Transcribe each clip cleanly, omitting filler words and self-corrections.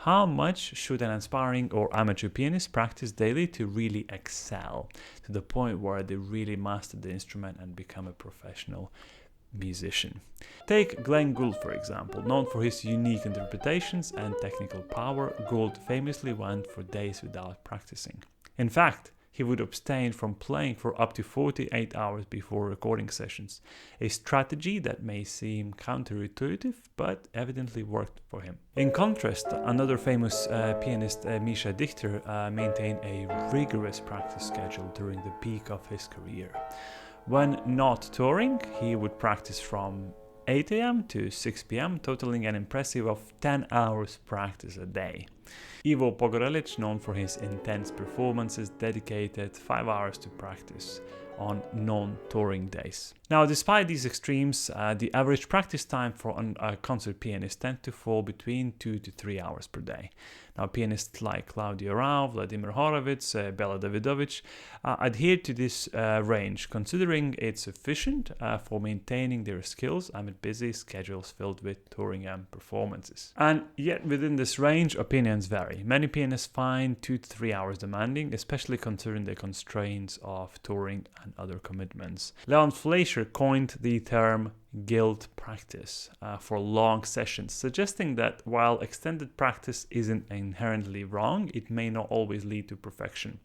How much should an aspiring or amateur pianist practice daily to really excel, to the point where they really master the instrument and become a professional musician? Take Glenn Gould, for example. Known for his unique interpretations and technical power, Gould famously went for days without practicing. In fact, he would abstain from playing for up to 48 hours before recording sessions, a strategy that may seem counterintuitive, but evidently worked for him. In contrast, another famous pianist, Misha Dichter, maintained a rigorous practice schedule during the peak of his career. When not touring, he would practice from 8 a.m. to 6 p.m., totaling an impressive of 10 hours practice a day. Ivo Pogorelic, known for his intense performances, dedicated 5 hours to practice on non-touring days. Now, despite these extremes, the average practice time for a concert pianist tends to fall between 2 to 3 hours per day. Now, pianists like Claudio Arrau, Vladimir Horowitz, Bela Davidovich adhere to this range, considering it sufficient for maintaining their skills amid busy schedules filled with touring and performances. And yet, within this range, opinions vary. Many pianists find 2 to 3 hours demanding, especially considering the constraints of touring and other commitments. Leon Fleischer coined the term guild practice for long sessions, suggesting that while extended practice isn't inherently wrong, it may not always lead to perfection.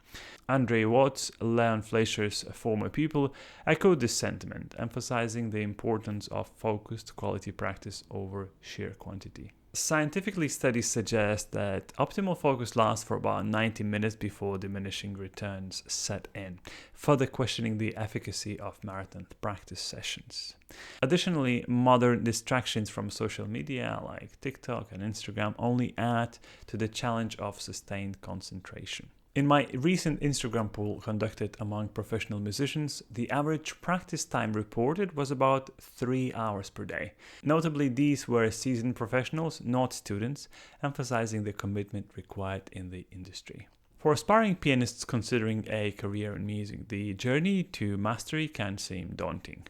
Andre Watts, Leon Fleischer's former pupil, echoed this sentiment, emphasizing the importance of focused quality practice over sheer quantity. Scientifically, studies suggest that optimal focus lasts for about 90 minutes before diminishing returns set in, further questioning the efficacy of marathon practice sessions. Additionally, modern distractions from social media like TikTok and Instagram only add to the challenge of sustained concentration. In my recent Instagram poll conducted among professional musicians, the average practice time reported was about 3 hours per day. Notably, these were seasoned professionals, not students, emphasizing the commitment required in the industry. For aspiring pianists considering a career in music, the journey to mastery can seem daunting.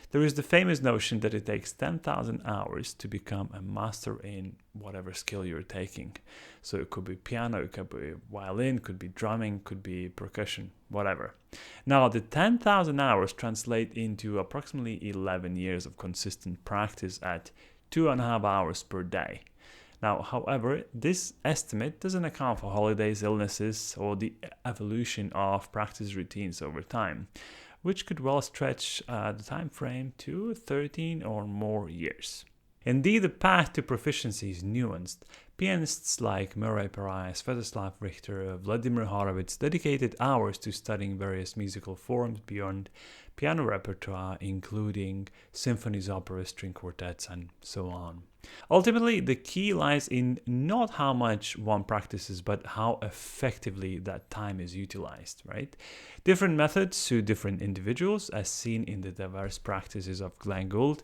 There is the famous notion that it takes 10,000 hours to become a master in whatever skill you're taking. So it could be piano, it could be violin, could be drumming, could be percussion, whatever. Now, the 10,000 hours translate into approximately 11 years of consistent practice at 2.5 hours per day. Now, however, this estimate doesn't account for holidays, illnesses, or the evolution of practice routines over time, which could well stretch the time frame to 13 or more years. Indeed, the path to proficiency is nuanced. Pianists like Murray Pariah, Sviatoslav Richter, Vladimir Horowitz dedicated hours to studying various musical forms beyond piano repertoire, including symphonies, operas, string quartets, and so on. Ultimately, the key lies in not how much one practices, but how effectively that time is utilized, right? Different methods suit different individuals, as seen in the diverse practices of Glenn Gould,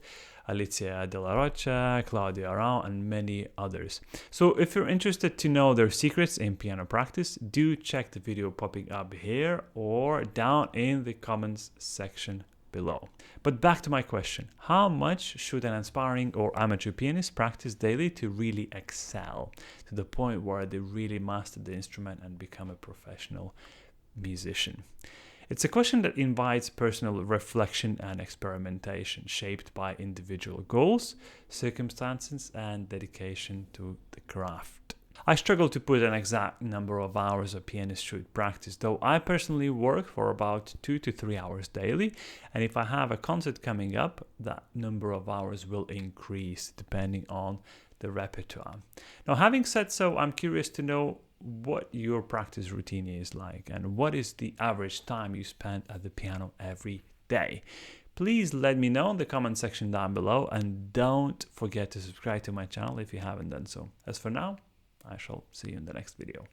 Alicia De La Rocha, Claudio Arrau, and many others. So if you're interested to know their secrets in piano practice, do check the video popping up here or down in the comments section below. But back to my question, how much should an aspiring or amateur pianist practice daily to really excel, to the point where they really master the instrument and become a professional musician? It's a question that invites personal reflection and experimentation, shaped by individual goals, circumstances, and dedication to the craft. I struggle to put an exact number of hours a pianist should practice, though I personally work for about 2 to 3 hours daily, and if I have a concert coming up, that number of hours will increase depending on the repertoire. Now, having said so, I'm curious to know what your practice routine is like and what is the average time you spend at the piano every day. Please let me know in the comment section down below, and don't forget to subscribe to my channel if you haven't done so. As for now, I shall see you in the next video.